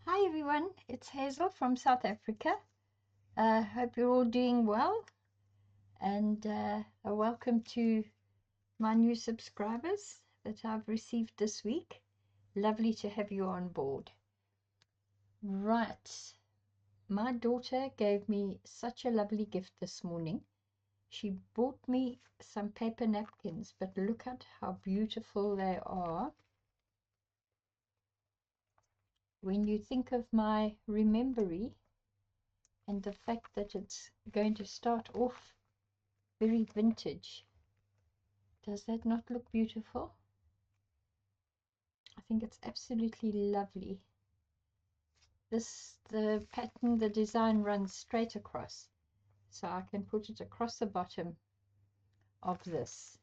Hi everyone, it's Hazel from South Africa. Hope you're all doing well, and welcome to my new subscribers that I've received this week. Lovely to have you on board. Right, my daughter gave me such a lovely gift this morning. She bought me some paper napkins, but look at how beautiful they are. When you think of my Remembery and the fact that it's going to start off very vintage. Does that not look beautiful? I think it's absolutely lovely. The pattern, the design runs straight across, so I can put it across the bottom of this.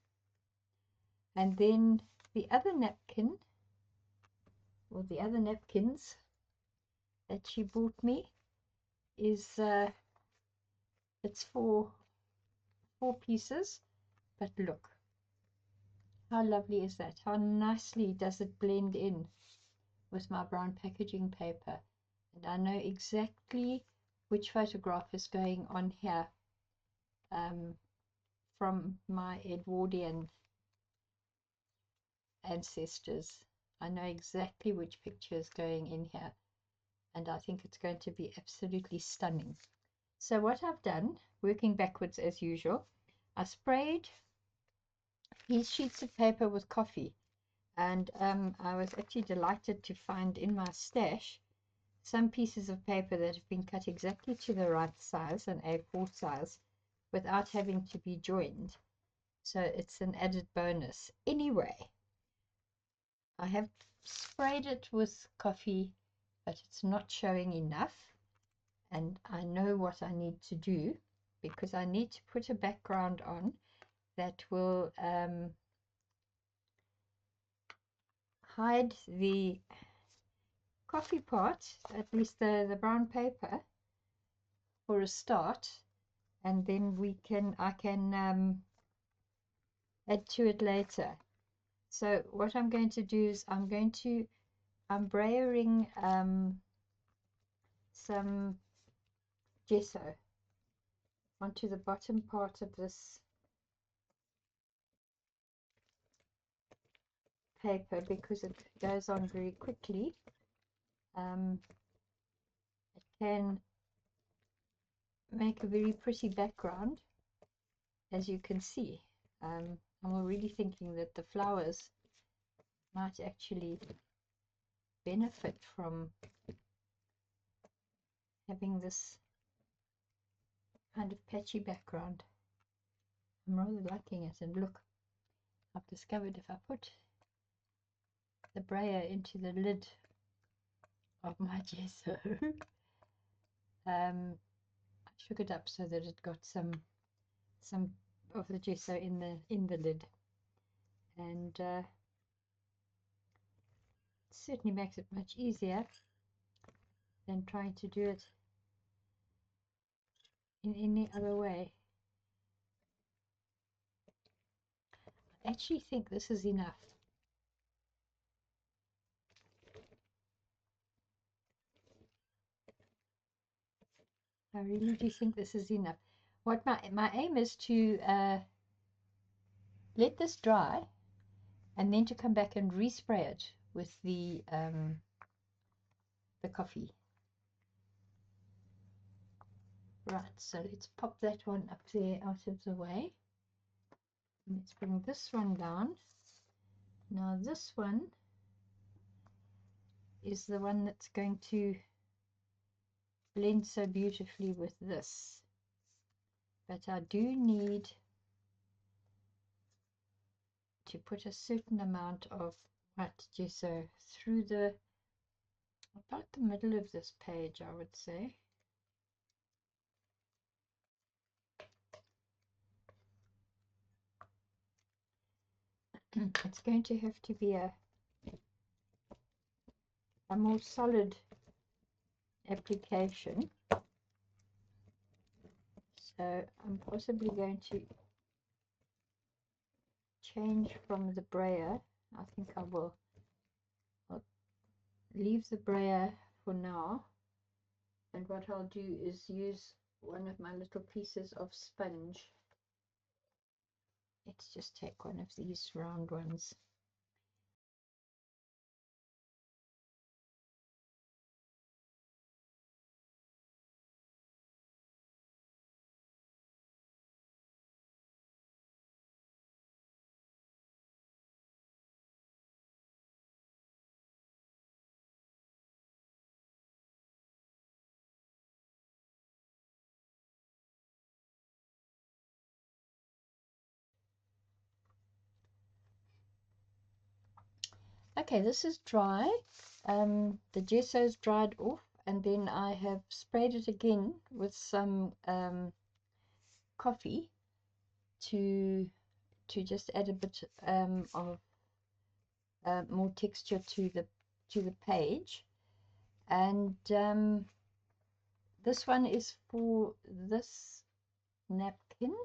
And then the other napkin, or the other napkins that she bought me, is it's for 4 pieces, but look how lovely is that. How nicely does it blend in with my brown packaging paper, and I know exactly which photograph is going on here from my Edwardian ancestors. I know exactly which picture is going in here, and I think it's going to be absolutely stunning. So what I've done, working backwards as usual, I sprayed these sheets of paper with coffee, and I was actually delighted to find in my stash some pieces of paper that have been cut exactly to the right size, an A4 size, without having to be joined. So it's an added bonus. Anyway, I have sprayed it with coffee, but it's not showing enough. And I know what I need to do, because I need to put a background on that will hide the coffee part, at least the brown paper, for a start, and then I can add to it later. So what I'm going to do is I'm brayering some gesso onto the bottom part of this paper, because it goes on very quickly. It can make a very pretty background, as you can see. I'm already thinking that the flowers might actually benefit from having this kind of patchy background. I'm rather liking it. And look, I've discovered if I put the brayer into the lid of my gesso, I shook it up so that it got some of the gesso in the lid, and it certainly makes it much easier than trying to do it in any other way. I actually think this is enough. I really do think this is enough. What my aim is to let this dry, and then to come back and respray it with the coffee. Right, so let's pop that one up there out of the way. Let's bring this one down. Now this one is the one that's going to blend so beautifully with this. But I do need to put a certain amount of white gesso through about the middle of this page, I would say. It's going to have to be a more solid application. So I'm possibly going to change from the brayer. I think I'll leave the brayer for now. And what I'll do is use one of my little pieces of sponge. Let's just take one of these round ones. Okay, this is dry. The gesso's dried off, and then I have sprayed it again with some coffee to just add a bit of more texture to the page. And this one is for this napkin.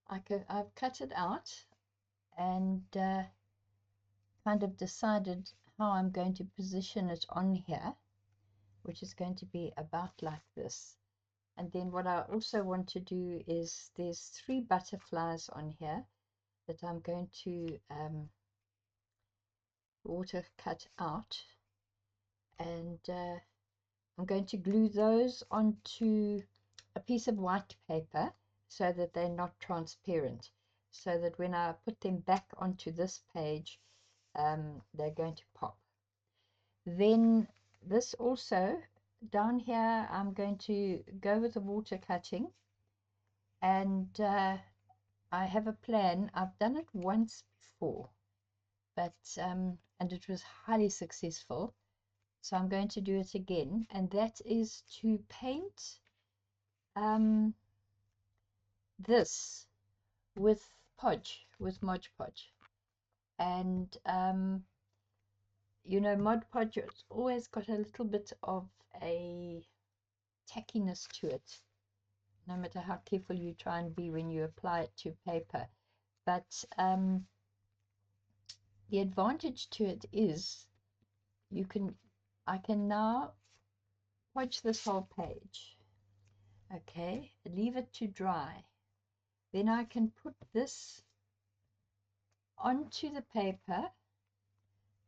I've cut it out and kind of decided how I'm going to position it on here, which is going to be about like this. And then what I also want to do is there's 3 butterflies on here that I'm going to water cut out, and I'm going to glue those onto a piece of white paper so that they're not transparent, so that when I put them back onto this page, they're going to pop. Then this also, down here, I'm going to go with the water cutting, and I have a plan. I've done it once before, but and it was highly successful, so I'm going to do it again, and that is to paint this with podge, with Mod Podge. And you know, Mod Podge, it's always got a little bit of a tackiness to it, no matter how careful you try and be when you apply it to paper. But the advantage to it is I can now podge this whole page. Okay, leave it to dry. Then I can put this onto the paper,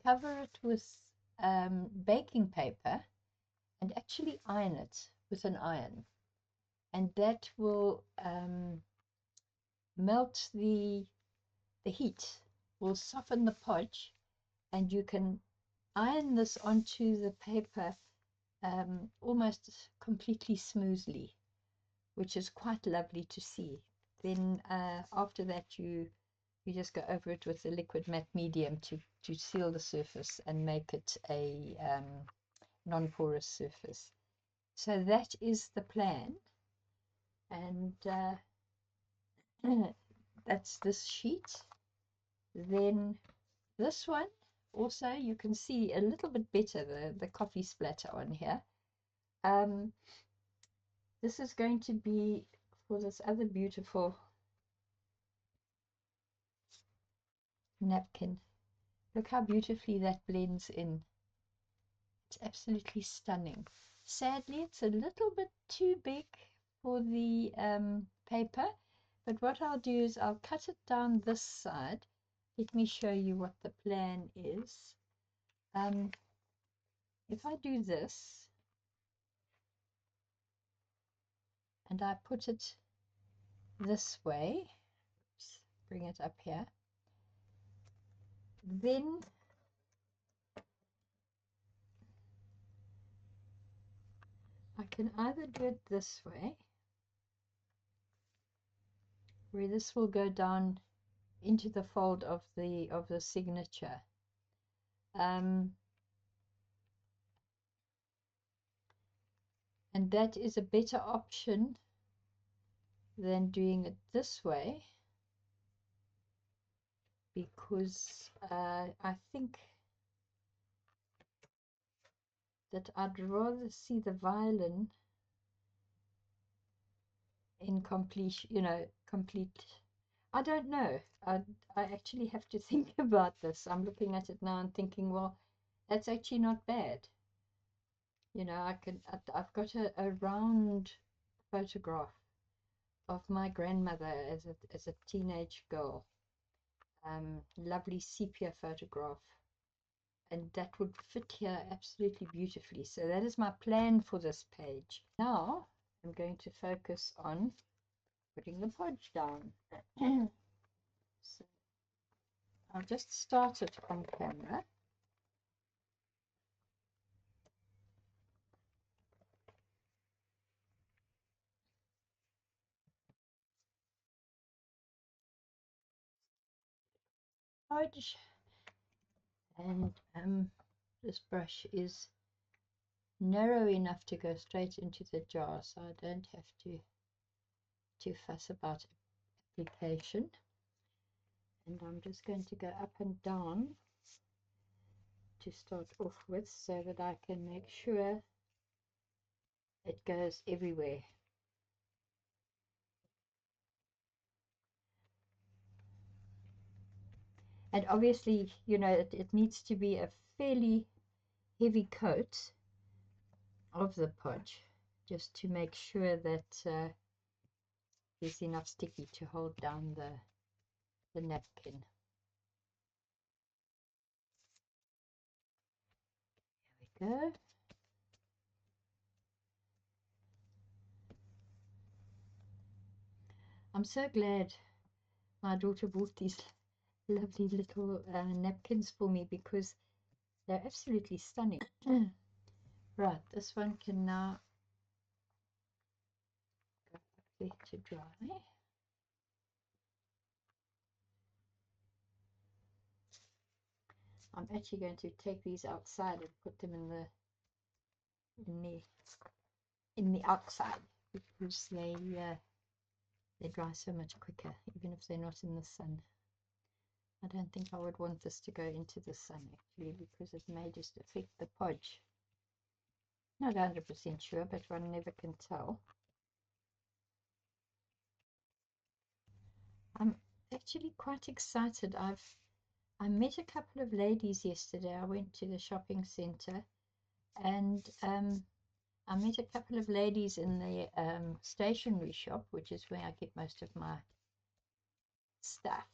cover it with baking paper, and actually iron it with an iron. And that will melt the heat, will soften the podge, and you can iron this onto the paper almost completely smoothly, which is quite lovely to see. Then after that, you just go over it with the liquid matte medium to seal the surface and make it a non-porous surface. So that is the plan, and that's this sheet. Then this one also, you can see a little bit better the coffee splatter on here. This is going to be for this other beautiful napkin. Look how beautifully that blends in. It's absolutely stunning. Sadly, it's a little bit too big for the paper, but what I'll do is I'll cut it down this side. Let me show you what the plan is. If I do this and I put it this way, oops, bring it up here, then I can either do it this way, where this will go down into the fold of the signature. And that is a better option than doing it this way, because I think that I'd rather see the violin in complete, complete. I don't know. I actually have to think about this. I'm looking at it now and thinking, well, that's actually not bad. You know, I've got a round photograph of my grandmother as a teenage girl. Lovely sepia photograph, and that would fit here absolutely beautifully. So that is my plan for this page. Now I'm going to focus on putting the podge down. So I'll just start it on camera. Podge. And this brush is narrow enough to go straight into the jar, so I don't have to fuss about application. And I'm just going to go up and down to start off with, so that I can make sure it goes everywhere. And obviously, you know, it needs to be a fairly heavy coat of the podge, just to make sure that there's enough sticky to hold down the napkin. There we go. I'm so glad my daughter bought these lovely little napkins for me, because they're absolutely stunning. Right, this one can now go up there to dry. I'm actually going to take these outside and put them in the outside, because they dry so much quicker, even if they're not in the sun. I don't think I would want this to go into the sun, actually, because it may just affect the podge. Not 100% sure, but one never can tell. I'm actually quite excited. I met a couple of ladies yesterday. I went to the shopping centre, and I met a couple of ladies in the stationery shop, which is where I get most of my stuff.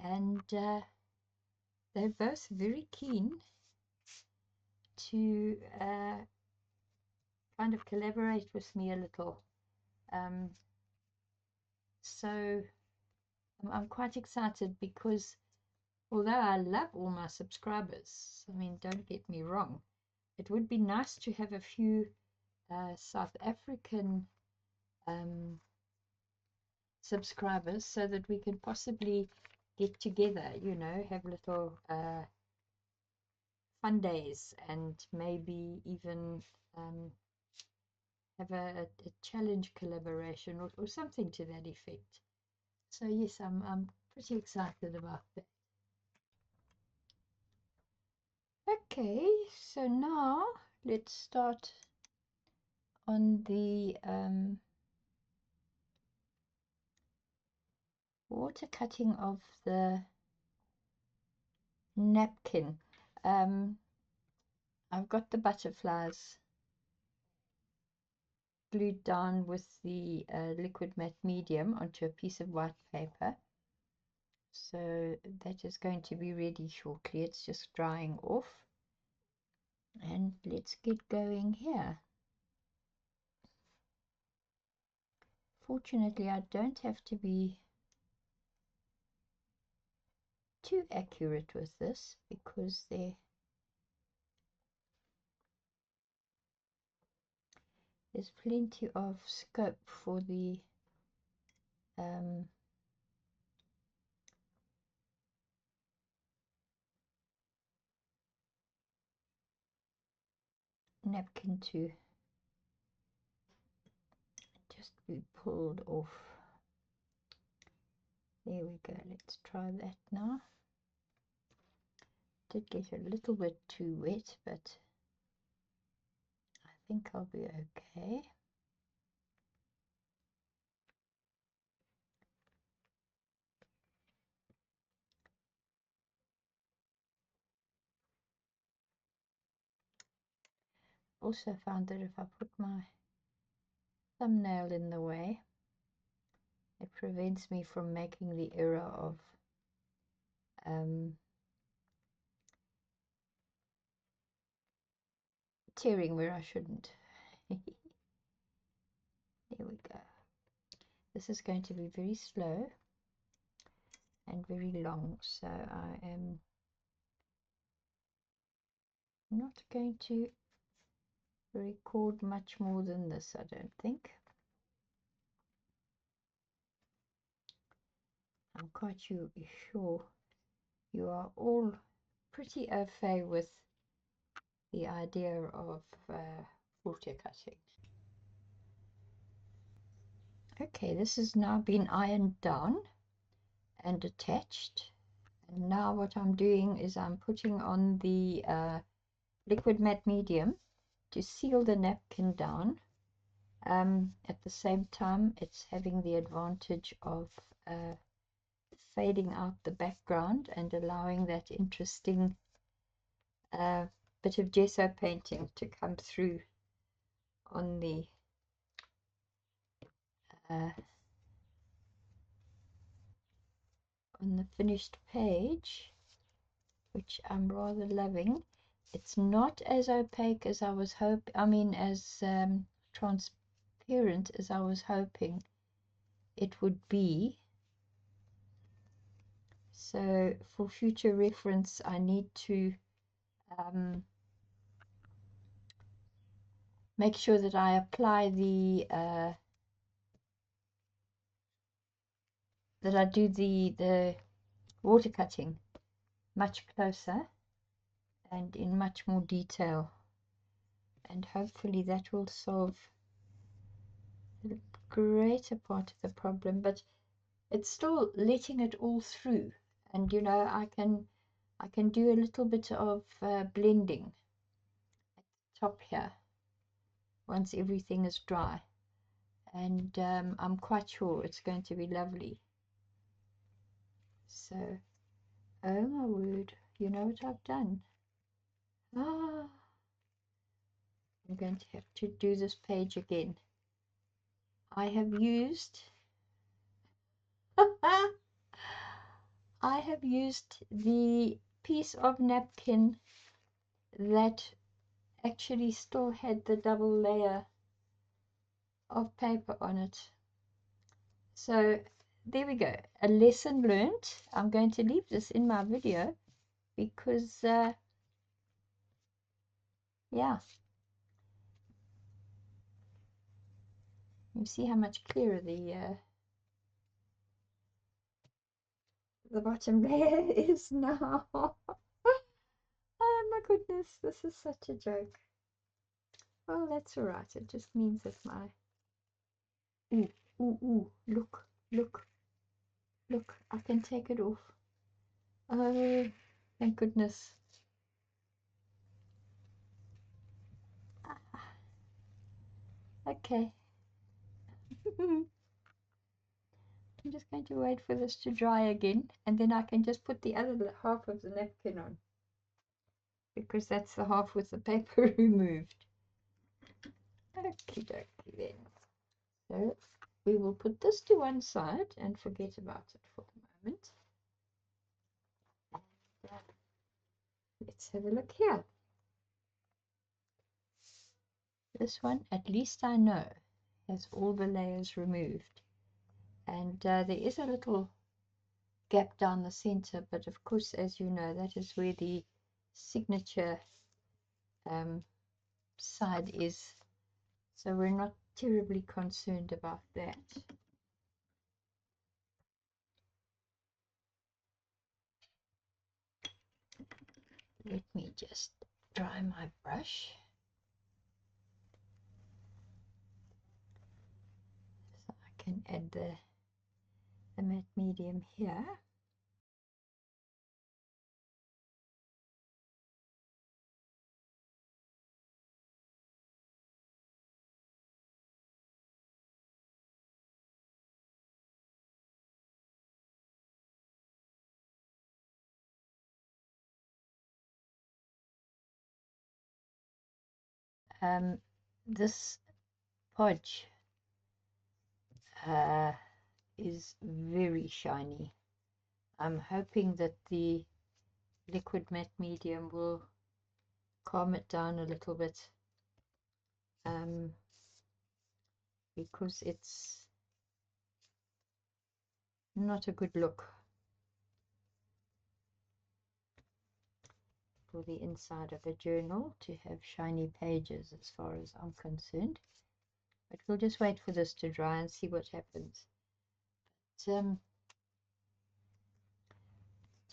And they're both very keen to kind of collaborate with me a little. So I'm quite excited, because although I love all my subscribers, I mean, don't get me wrong, it would be nice to have a few South African subscribers, so that we can possibly get together, you know, have little fun days, and maybe even have a challenge collaboration, or something to that effect. So yes, I'm pretty excited about that. Okay, so now let's start on the water cutting of the napkin. I've got the butterflies glued down with the liquid matte medium onto a piece of white paper. So that is going to be ready shortly. It's just drying off. And let's get going here. Fortunately, I don't have to be too accurate with this, because there's plenty of scope for the napkin to just be pulled off. There we go. Let's try that now. Did get a little bit too wet, but I think I'll be okay. also found that if I put my thumbnail in the way, it prevents me from making the error of tearing where I shouldn't. There we go. This is going to be very slow and very long, so I am not going to record much more than this, I don't think. I'm quite sure you are all pretty au fait with the idea of water cutting. Okay, this has now been ironed down and attached, and now what I'm doing is I'm putting on the liquid matte medium to seal the napkin down. At the same time, it's having the advantage of fading out the background and allowing that interesting bit of gesso painting to come through on the finished page, which I'm rather loving. It's not as opaque as I was hoping, I mean as transparent as I was hoping it would be. So for future reference, I need to make sure that I apply the that I do the water cutting much closer and in much more detail, and hopefully that will solve the greater part of the problem. But it's still letting it all through, and you know, I can do a little bit of blending at the top here once everything is dry, and I'm quite sure it's going to be lovely. So, oh my word, you know what I've done? I'm going to have to do this page again. I have used I have used the piece of napkin that actually still had the double layer of paper on it. So there we go, a lesson learned. I'm going to leave this in my video because yeah, you see how much clearer the bottom layer is now. Oh my goodness, this is such a joke. Well, that's all right. It just means that my look, I can take it off. Oh, thank goodness. Okay. I'm just going to wait for this to dry again, and then I can just put the other half of the napkin on, because that's the half with the paper removed. Okie dokie then. So we will put this to one side and forget about it for the moment. And, let's have a look here. This one, at least I know, has all the layers removed. And there is a little gap down the center, but of course, as you know, that is where the signature side is. So we're not terribly concerned about that. Let me just dry my brush. So I can add the matte medium here. This podge is very shiny. I'm hoping that the liquid matte medium will calm it down a little bit, because it's not a good look for the inside of a journal to have shiny pages, as far as I'm concerned. But we'll just wait for this to dry and see what happens. But,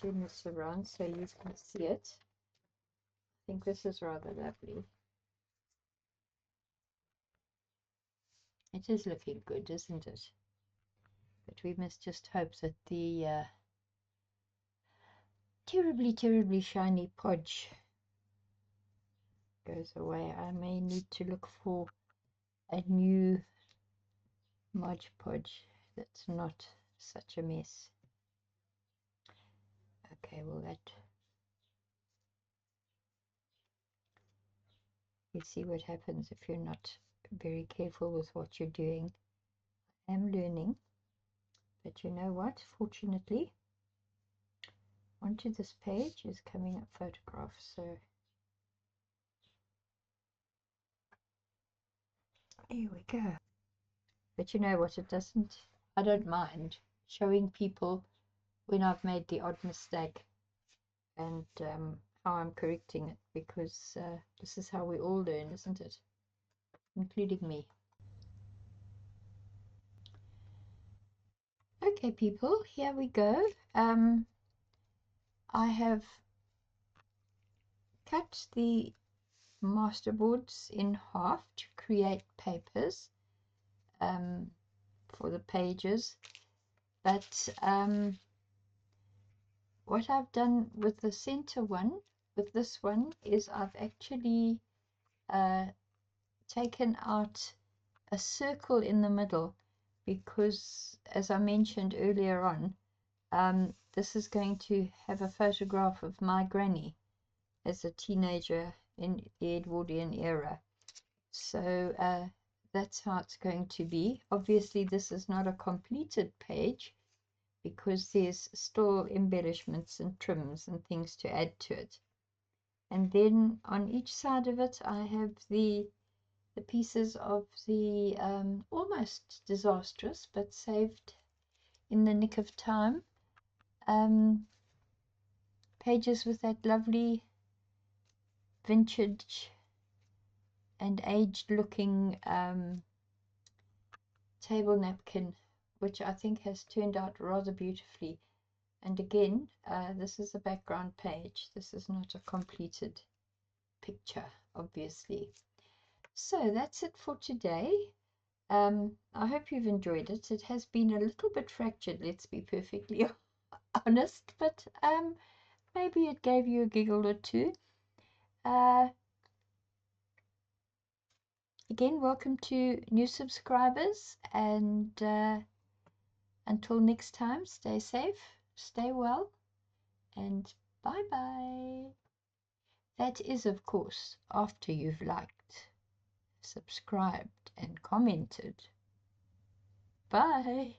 turn this around so you can see it. I think this is rather lovely. It is looking good, isn't it? But we must just hope that the terribly, terribly shiny podge goes away. I may need to look for a new Mod Podge that's not such a mess. Okay, well, that, you see what happens if you're not very careful with what you're doing. I am learning, but you know what? Fortunately, onto this page is coming up photographs, so here we go. But you know what? It doesn't, I don't mind showing people when I've made the odd mistake and how I'm correcting it, because this is how we all learn, isn't it? Including me. Okay, people, here we go. I have cut the masterboards in half to create papers for the pages, but what I've done with the center one, with this one, is I've actually taken out a circle in the middle, because, as I mentioned earlier on, this is going to have a photograph of my granny as a teenager in the Edwardian era. So that's how it's going to be. Obviously, this is not a completed page because there's still embellishments and trims and things to add to it. And then on each side of it, I have the pieces of the almost disastrous but saved in the nick of time pages with that lovely vintage and aged looking table napkin, which I think has turned out rather beautifully. And again, this is a background page. This is not a completed picture, obviously. So that's it for today. I hope you've enjoyed it. It has been a little bit fractured, let's be perfectly honest, but maybe it gave you a giggle or two. Again, welcome to new subscribers, and until next time, stay safe, stay well, and bye-bye. That is, of course, after you've liked, subscribed, and commented. Bye.